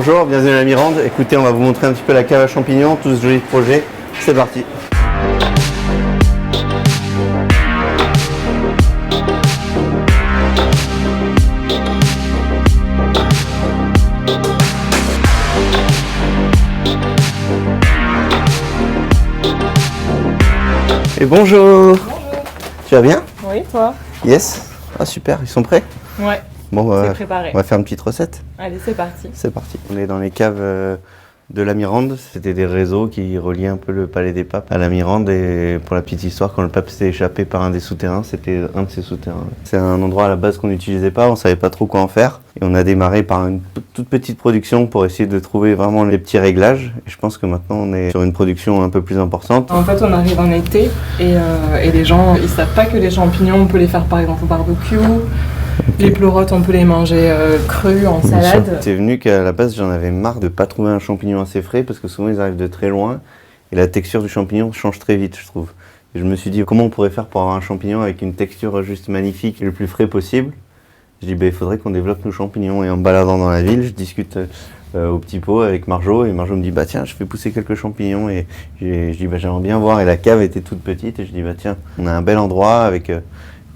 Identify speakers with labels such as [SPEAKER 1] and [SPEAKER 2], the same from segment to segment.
[SPEAKER 1] bonjour, bienvenue à la Mirande. Écoutez, on va vous montrer un petit peu la cave à champignons, tout ce joli projet. C'est parti. Et bonjour.
[SPEAKER 2] Bonjour.
[SPEAKER 1] Tu vas bien?
[SPEAKER 2] Oui, toi?
[SPEAKER 1] Yes. Ah super, ils sont prêts?
[SPEAKER 2] Ouais.
[SPEAKER 1] Bon,
[SPEAKER 2] c'est préparé.
[SPEAKER 1] On va faire une petite recette.
[SPEAKER 2] Allez, c'est parti.
[SPEAKER 1] C'est parti. On est dans les caves de la Mirande. C'était des réseaux qui reliaient un peu le Palais des Papes à la Mirande. Et pour la petite histoire, quand le pape s'était échappé par un des souterrains, c'était un de ces souterrains. C'est un endroit à la base qu'on n'utilisait pas, on savait pas trop quoi en faire. Et on a démarré par une toute petite production pour essayer de trouver vraiment les petits réglages. Et je pense que maintenant on est sur une production un peu plus importante.
[SPEAKER 2] En fait, on arrive en été et les gens, ils savent pas que les champignons, on peut les faire par exemple au barbecue. Okay. Les pleurotes, on peut les manger crus en salade.
[SPEAKER 1] C'est venu qu'à la base, j'en avais marre de ne pas trouver un champignon assez frais parce que souvent ils arrivent de très loin et la texture du champignon change très vite, je trouve. Et je me suis dit, comment on pourrait faire pour avoir un champignon avec une texture juste magnifique et le plus frais possible? Je dis, il faudrait qu'on développe nos champignons. Et en me baladant dans la ville, je discute au petit pot avec Marjo et Marjo me dit, tiens, je fais pousser quelques champignons et je dis, j'aimerais bien voir. Et la cave était toute petite et je dis, tiens, on a un bel endroit avec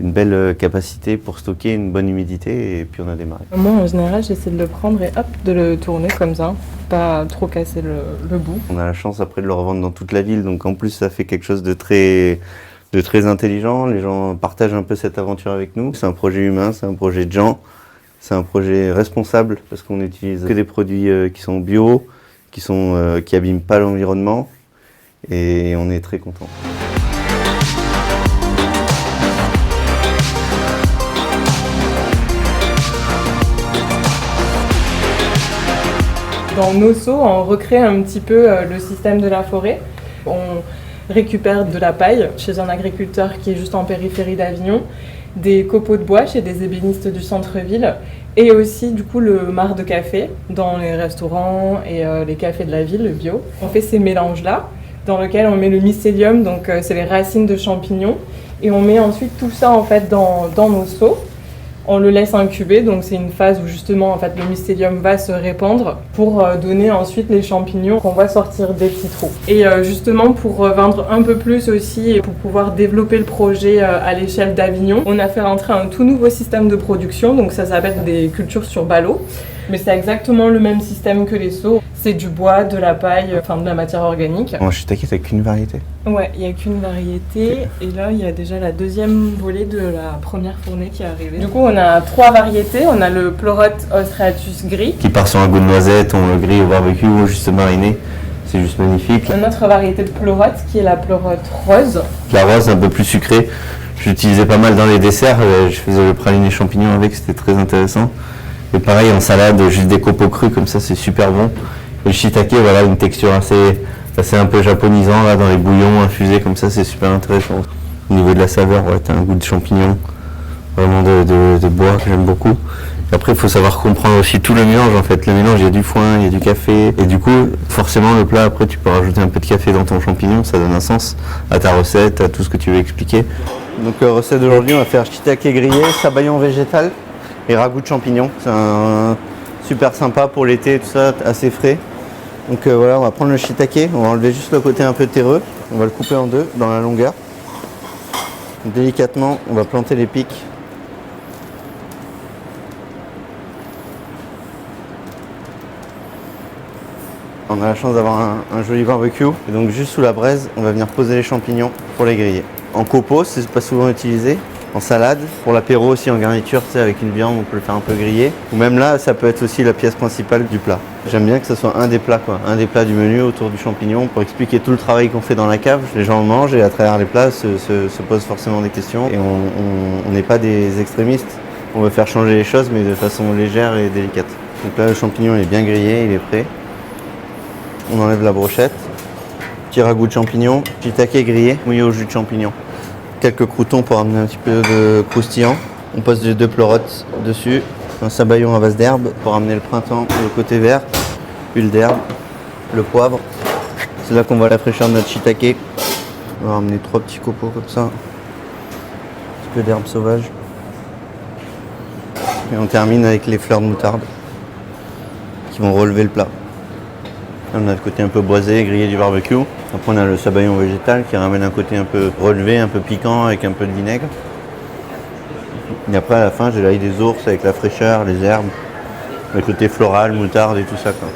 [SPEAKER 1] une belle capacité pour stocker une bonne humidité et puis on a démarré.
[SPEAKER 2] Moi en général j'essaie de le prendre et hop de le tourner comme ça, pas trop casser le bout.
[SPEAKER 1] On a la chance après de le revendre dans toute la ville, donc en plus ça fait quelque chose de très intelligent. Les gens partagent un peu cette aventure avec nous. C'est un projet humain, c'est un projet de gens, c'est un projet responsable parce qu'on utilise que des produits qui sont bio, qui abîment pas l'environnement et on est très contents.
[SPEAKER 2] Dans nos seaux, on recrée un petit peu le système de la forêt. On récupère de la paille chez un agriculteur qui est juste en périphérie d'Avignon, des copeaux de bois chez des ébénistes du centre-ville et aussi du coup le marc de café dans les restaurants et les cafés de la ville, le bio. On fait ces mélanges-là dans lesquels on met le mycélium, donc c'est les racines de champignons, et on met ensuite tout ça en fait dans nos seaux. On le laisse incuber, donc c'est une phase où justement en fait, le mycélium va se répandre pour donner ensuite les champignons qu'on va sortir des petits trous. Et justement pour vendre un peu plus aussi et pour pouvoir développer le projet à l'échelle d'Avignon, on a fait rentrer un tout nouveau système de production, donc ça s'appelle des cultures sur ballot. Mais c'est exactement le même système que les seaux. C'est du bois, de la paille, enfin de la matière organique.
[SPEAKER 1] En shiitake, t'as qu'une variété?
[SPEAKER 2] Ouais, il n'y a qu'une variété. Et là, il y a déjà la deuxième volée de la première fournée qui est arrivée. Du coup, on a 3 variétés. On a le Pleurote Ostreatus gris.
[SPEAKER 1] Qui part sur un goût de noisette, on le grille au barbecue ou juste mariné. C'est juste magnifique.
[SPEAKER 2] Une autre variété de pleurote qui est la pleurote rose.
[SPEAKER 1] La rose, un peu plus sucrée. J'utilisais pas mal dans les desserts. Je faisais le praliné champignons avec, c'était très intéressant. Et pareil en salade, juste des copeaux crus comme ça, c'est super bon. Et le shiitake, voilà, une texture assez un peu japonisant là, dans les bouillons infusés comme ça, c'est super intéressant. Au niveau de la saveur, ouais, t'as un goût de champignon, vraiment de bois que j'aime beaucoup. Et après, il faut savoir comprendre aussi tout le mélange en fait. Le mélange, il y a du foin, il y a du café. Et du coup, forcément, le plat, après, tu peux rajouter un peu de café dans ton champignon, ça donne un sens à ta recette, à tout ce que tu veux expliquer. Donc, recette d'aujourd'hui, on va faire shiitake grillé, sabayon végétal et ragoût de champignons. C'est un super sympa pour l'été, tout ça, assez frais. Donc voilà, on va prendre le shiitake, on va enlever juste le côté un peu terreux, on va le couper en deux dans la longueur. Délicatement, on va planter les pics. On a la chance d'avoir un joli barbecue. Et donc juste sous la braise, on va venir poser les champignons pour les griller. En copeaux, c'est pas souvent utilisé. En salade, pour l'apéro aussi en garniture, tu sais, avec une viande, on peut le faire un peu griller. Ou même là, ça peut être aussi la pièce principale du plat. J'aime bien que ce soit un des plats, un des plats du menu autour du champignon pour expliquer tout le travail qu'on fait dans la cave. Les gens mangent et à travers les plats se posent forcément des questions. Et on n'est pas des extrémistes. On veut faire changer les choses, mais de façon légère et délicate. Donc là, le champignon il est bien grillé, il est prêt. On enlève la brochette. Petit ragoût de champignons, shiitake grillé, mouillé au jus de champignon. Quelques croûtons pour amener un petit peu de croustillant. On pose les 2 pleurotes dessus. Un sabayon à base d'herbe pour amener le printemps pour le côté vert. Huile d'herbe, le poivre. C'est là qu'on va la fraîcheur de notre shiitake. On va ramener 3 petits copeaux comme ça. Un petit peu d'herbe sauvage. Et on termine avec les fleurs de moutarde qui vont relever le plat. Là, on a le côté un peu boisé, grillé du barbecue. Après on a le sabayon végétal qui ramène un côté un peu relevé, un peu piquant avec un peu de vinaigre. Et après à la fin j'ai l'ail des ours avec la fraîcheur, les herbes, le côté floral, moutarde et tout ça quoi.